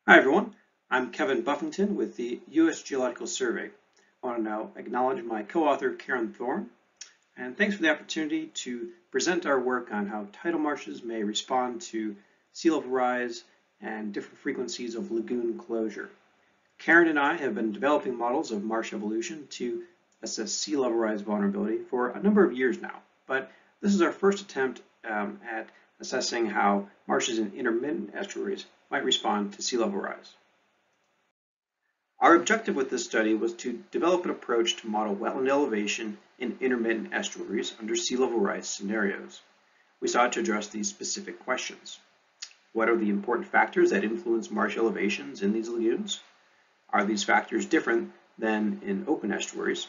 Hi everyone, I'm Kevin Buffington with the U.S. Geological Survey. I want to now acknowledge my co-author Karen Thorne, and thanks for the opportunity to present our work on how tidal marshes may respond to sea level rise and different frequencies of lagoon closure. Karen and I have been developing models of marsh evolution to assess sea level rise vulnerability for a number of years now, but this is our first attempt at assessing how marshes in intermittent estuaries might respond to sea level rise. Our objective with this study was to develop an approach to model wetland elevation in intermittent estuaries under sea level rise scenarios. We sought to address these specific questions. What are the important factors that influence marsh elevations in these lagoons? Are these factors different than in open estuaries?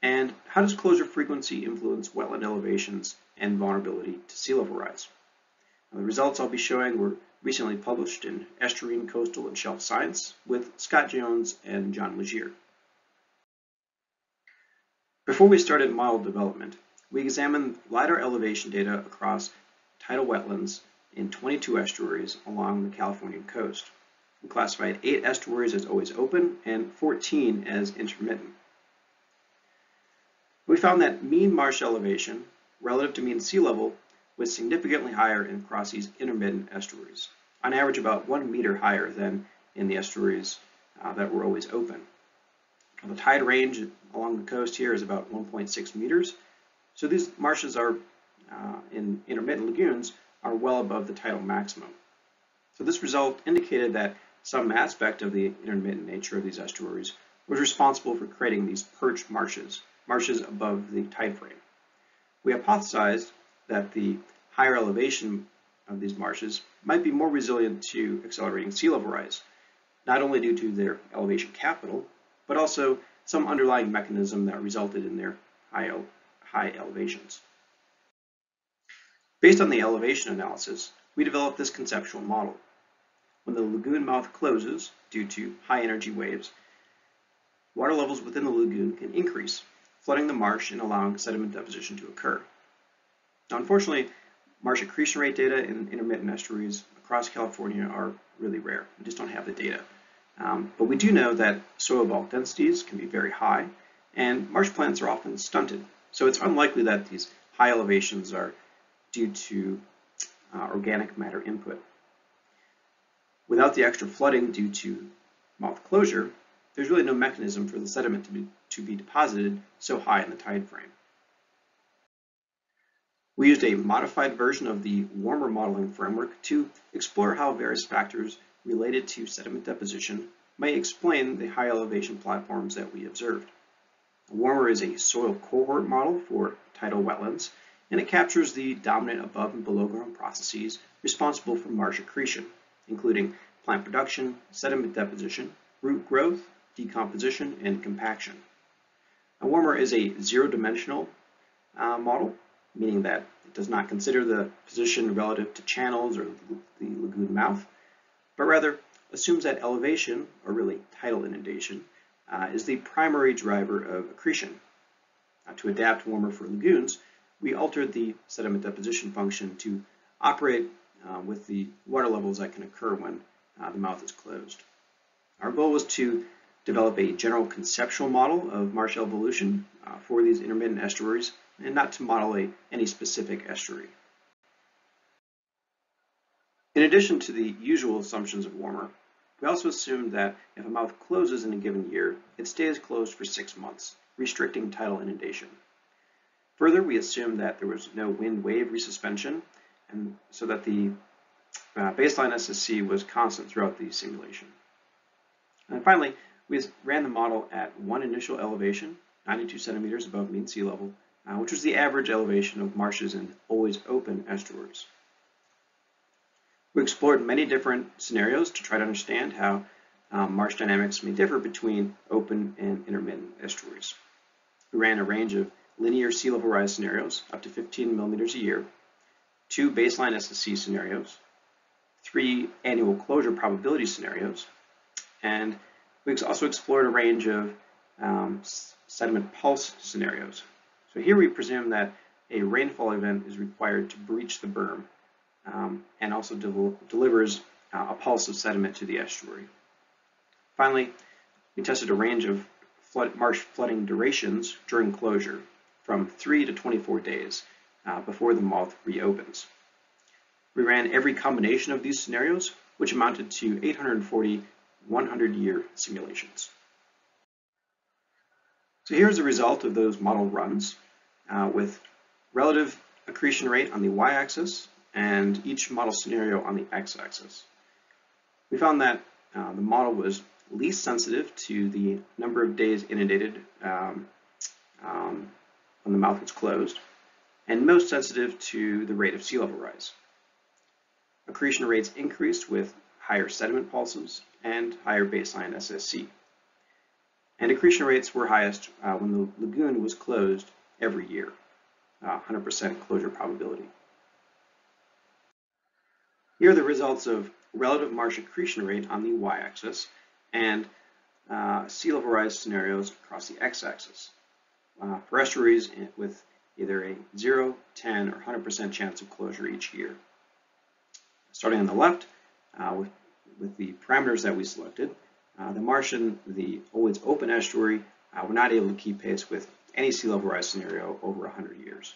And how does closure frequency influence wetland elevations and vulnerability to sea level rise? Now, the results I'll be showing were recently published in Estuarine, Coastal, and Shelf Science with Scott Jones and John Legier. Before we started model development, we examined LiDAR elevation data across tidal wetlands in 22 estuaries along the Californian coast. We classified 8 estuaries as always open and 14 as intermittent. We found that mean marsh elevation relative to mean sea level was significantly higher across these intermittent estuaries, on average about 1 meter higher than in the estuaries that were always open. The tide range along the coast here is about 1.6 meters, so these marshes are in intermittent lagoons are well above the tidal maximum. So this result indicated that some aspect of the intermittent nature of these estuaries was responsible for creating these perched marshes above the tide frame. We hypothesized that the higher elevation of these marshes might be more resilient to accelerating sea level rise, not only due to their elevation capital, but also some underlying mechanism that resulted in their high elevations. Based on the elevation analysis, we developed this conceptual model. When the lagoon mouth closes due to high energy waves, water levels within the lagoon can increase, flooding the marsh and allowing sediment deposition to occur. Now, unfortunately, marsh accretion rate data in intermittent estuaries across California are really rare. We just don't have the data. But we do know that soil bulk densities can be very high, and marsh plants are often stunted. So it's unlikely that these high elevations are due to organic matter input. Without the extra flooding due to mouth closure, there's really no mechanism for the sediment to be deposited so high in the tide frame. We used a modified version of the warmer modeling framework to explore how various factors related to sediment deposition might explain the high elevation platforms that we observed. Warmer is a soil cohort model for tidal wetlands, and it captures the dominant above and below ground processes responsible for marsh accretion, including plant production, sediment deposition, root growth, decomposition, and compaction. Now, warmer is a zero-dimensional model, meaning that it does not consider the position relative to channels or the lagoon mouth, but rather assumes that elevation, or really tidal inundation, is the primary driver of accretion. To adapt warmer for lagoons, we altered the sediment deposition function to operate with the water levels that can occur when the mouth is closed. Our goal was to develop a general conceptual model of marsh evolution for these intermittent estuaries, and not to model any specific estuary. In addition to the usual assumptions of warmer, we also assumed that if a mouth closes in a given year, it stays closed for 6 months, restricting tidal inundation. Further, we assumed that there was no wind-wave resuspension, and so that the baseline SSC was constant throughout the simulation. And finally, we ran the model at one initial elevation, 92 centimeters above mean sea level, which was the average elevation of marshes in always open estuaries. We explored many different scenarios to try to understand how marsh dynamics may differ between open and intermittent estuaries. We ran a range of linear sea level rise scenarios up to 15 millimeters a year, 2 baseline SSC scenarios, 3 annual closure probability scenarios, and we also explored a range of sediment pulse scenarios. So here we presume that a rainfall event is required to breach the berm and also delivers a pulse of sediment to the estuary. Finally, we tested a range of marsh flooding durations during closure from 3 to 24 days before the mouth reopens. We ran every combination of these scenarios, which amounted to 840 100-year simulations. So here's the result of those model runs with relative accretion rate on the y-axis and each model scenario on the x-axis. We found that the model was least sensitive to the number of days inundated when the mouth was closed, and most sensitive to the rate of sea level rise. Accretion rates increased with higher sediment pulses and higher baseline SSC. And accretion rates were highest when the lagoon was closed every year, 100% closure probability. Here are the results of relative marsh accretion rate on the y-axis and sea level rise scenarios across the x-axis for estuaries with either a 0, 10, or 100% chance of closure each year. Starting on the left, with the parameters that we selected, the marsh and the always open estuary were not able to keep pace with any sea level rise scenario over 100 years.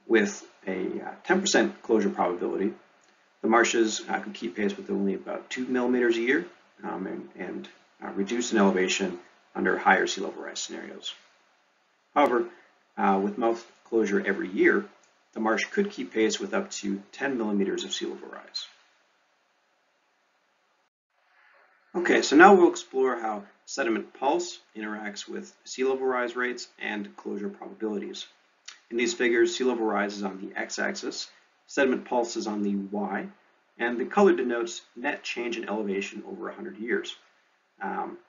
With a 10% closure probability, the marshes could keep pace with only about 2 millimeters a year and reduce in elevation under higher sea level rise scenarios. However, with mouth closure every year, the marsh could keep pace with up to 10 millimeters of sea level rise. Okay, so now we'll explore how sediment pulse interacts with sea level rise rates and closure probabilities. In these figures, sea level rise is on the x-axis, sediment pulse is on the y, and the color denotes net change in elevation over 100 years,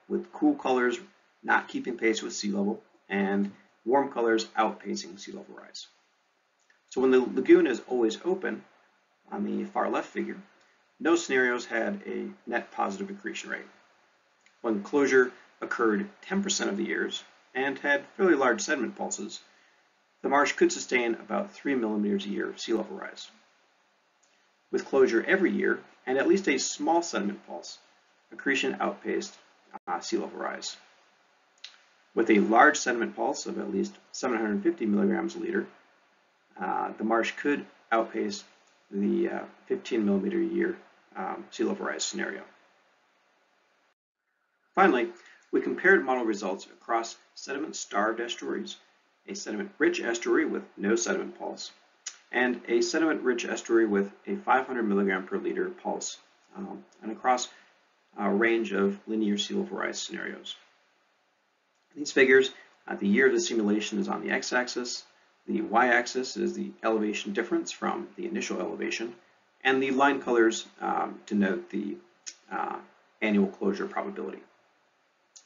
with cool colors not keeping pace with sea level and warm colors outpacing sea level rise. So when the lagoon is always open, on the far left figure, no scenarios had a net positive accretion rate. When closure occurred 10% of the years and had fairly large sediment pulses, the marsh could sustain about 3 millimeters a year of sea level rise. With closure every year and at least a small sediment pulse, accretion outpaced sea level rise. With a large sediment pulse of at least 750 milligrams a liter, the marsh could outpace the 15 millimeter a year sea level rise scenario. Finally, we compared model results across sediment-starved estuaries, a sediment-rich estuary with no sediment pulse, and a sediment-rich estuary with a 500 milligram per liter pulse, and across a range of linear sea level rise scenarios. In these figures, the year of the simulation is on the x-axis, the y-axis is the elevation difference from the initial elevation, and the line colors denote the annual closure probability.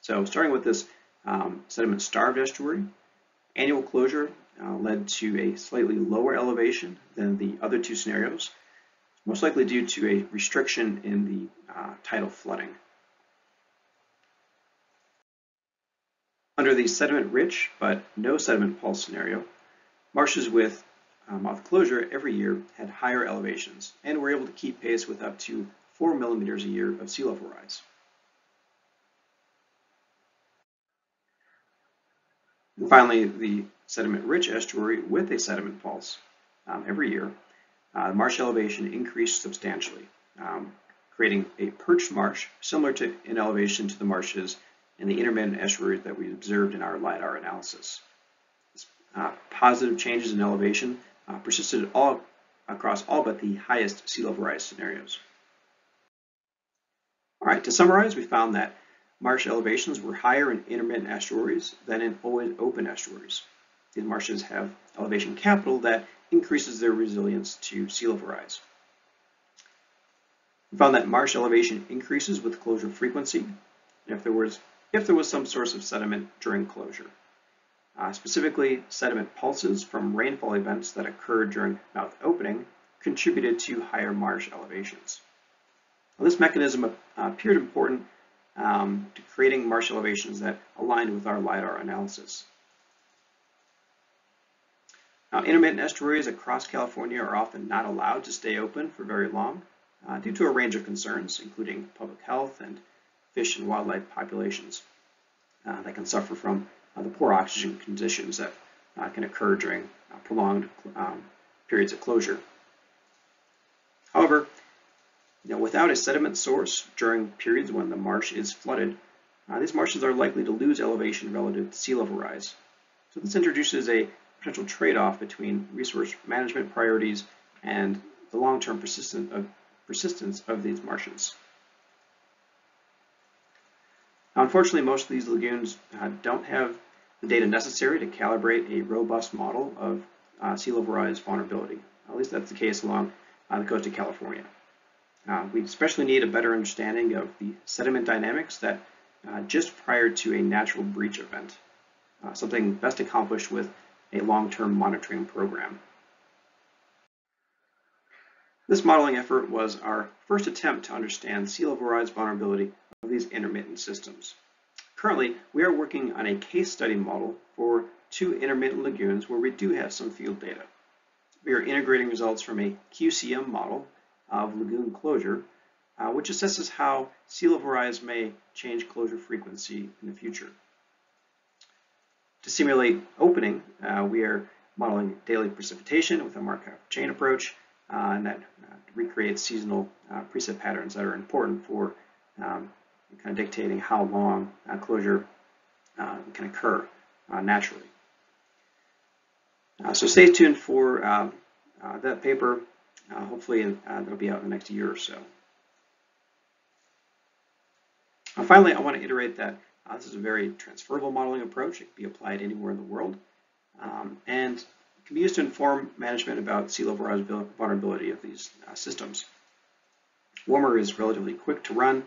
So starting with this sediment-starved estuary, annual closure led to a slightly lower elevation than the other two scenarios, most likely due to a restriction in the tidal flooding. Under the sediment-rich but no sediment pulse scenario, marshes with mouth closure every year had higher elevations and were able to keep pace with up to 4 millimeters a year of sea level rise. And finally, the sediment-rich estuary with a sediment pulse every year, marsh elevation increased substantially, creating a perched marsh similar in elevation to the marshes in the intermittent estuaries that we observed in our LiDAR analysis. Positive changes in elevation persisted across all but the highest sea level rise scenarios. All right, to summarize, we found that marsh elevations were higher in intermittent estuaries than in always open estuaries. These marshes have elevation capital that increases their resilience to sea level rise. We found that marsh elevation increases with closure frequency if there was some source of sediment during closure. Specifically, sediment pulses from rainfall events that occurred during mouth opening contributed to higher marsh elevations. Now, this mechanism appeared important to creating marsh elevations that aligned with our LiDAR analysis. Now, intermittent estuaries across California are often not allowed to stay open for very long due to a range of concerns, including public health and fish and wildlife populations that can suffer from the poor oxygen conditions that can occur during prolonged periods of closure. However, without a sediment source during periods when the marsh is flooded, these marshes are likely to lose elevation relative to sea level rise. So this introduces a potential trade-off between resource management priorities and the long-term persistence of these marshes. Now, unfortunately, most of these lagoons don't have the data necessary to calibrate a robust model of sea level rise vulnerability. At least that's the case along the coast of California. We especially need a better understanding of the sediment dynamics that just prior to a natural breach event, something best accomplished with a long-term monitoring program. This modeling effort was our first attempt to understand sea level rise vulnerability of these intermittent systems. Currently, we are working on a case study model for 2 intermittent lagoons where we do have some field data. We are integrating results from a QCM model of lagoon closure, which assesses how sea level rise may change closure frequency in the future. To simulate opening, we are modeling daily precipitation with a Markov chain approach, and that recreates seasonal precip patterns that are important for kind of dictating how long closure can occur naturally. So stay tuned for that paper. Hopefully that'll be out in the next year or so. Finally, I want to iterate that this is a very transferable modeling approach. It can be applied anywhere in the world, and can be used to inform management about sea level rise vulnerability of these systems. WARMR is relatively quick to run,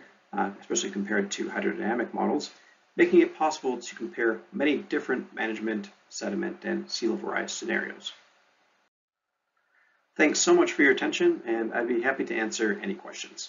especially compared to hydrodynamic models, making it possible to compare many different management, sediment, and sea level rise scenarios. Thanks so much for your attention, and I'd be happy to answer any questions.